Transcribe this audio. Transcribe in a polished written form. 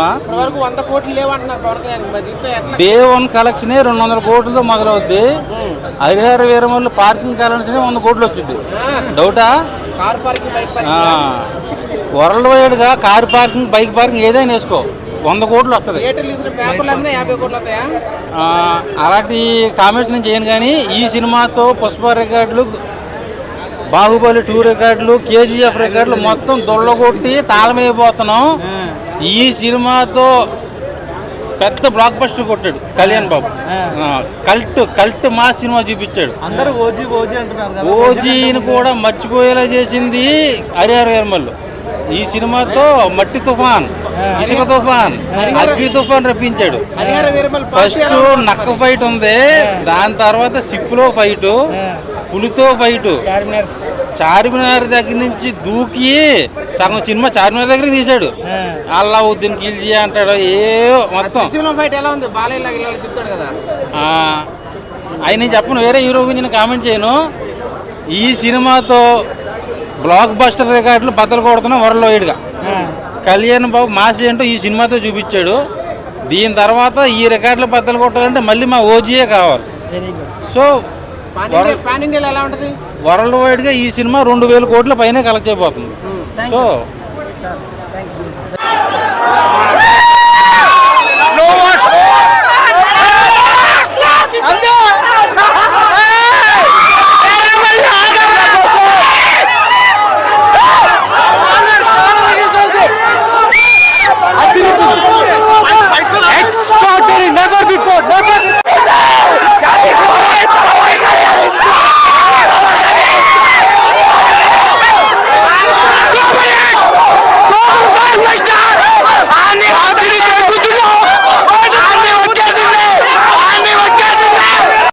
Cinema. వరకు 100 కోట్లు లేవంటున్నారు పవన్ కళ్యాణ్. డే 1 కలెక్షన్ 200 కోట్లతో మొదలవుద్ది. హరిహర వీరమల్లు పార్కింగ్ కలెక్షన్ 100 కోట్లు వచ్చింది. డౌటా? Car parking, bike parking, world wide గా కార్ పార్కింగ్, బైక్ పార్కింగ్ ఏదైనా వేసుకో 100 కోట్లు వస్తుంది. అలాంటి కామెంట్స్ నేను చేయను. కానీ ఈ సినిమాతో పుష్ప రికార్డులు, బాహుబలి 2 రికార్డులు, KGF రికార్డులు మొత్తం దొల్లగొట్టి తాళమైపోతున్నాం. ఈ సినిమాతో పెద్ద బ్లాక్ బస్టర్ కొట్టాడు Kalyan Babu. Cult mass cinema చూపించాడు. ఓజీని కూడా మర్చిపోయేలా చేసింది హరిహర వీరమల్లు. ఈ సినిమాతో మట్టి తుఫాన్, ఇసుక తుఫాన్, అగ్గి తుఫాన్ రప్పించాడు. ఫస్ట్ నక్క ఫైట్ ఉంది, దాని తర్వాత సిప్పులో ఫైటు, పులితో ఫైటు, చార్మినార్ దగ్గర నుంచి దూకి సగం సినిమా చార్మినార్ దగ్గర తీశాడు. అల్లావుద్దీన్ ఖిల్జీ అంటాడు మొత్తం. ఆయన చెప్పను, వేరే హీరో గురించి నేను కామెంట్ చేయను. ఈ సినిమాతో బ్లాక్ బస్టర్ రికార్డులు బద్దలు కొడుతున్నాం వరల్డ్ వైడ్గా. కళ్యాణ్ బాబు మాస్ ఏంటో ఈ సినిమాతో చూపించాడు. దీని తర్వాత ఈ రికార్డులు బద్దలు కొట్టాలంటే మళ్ళీ మా ఓజీయే కావాలి. సో వరల్డ్ వైడ్ గా ఈ సినిమా 2000 కోట్ల పైన కలెక్ట్ అయిపోతుంది. సో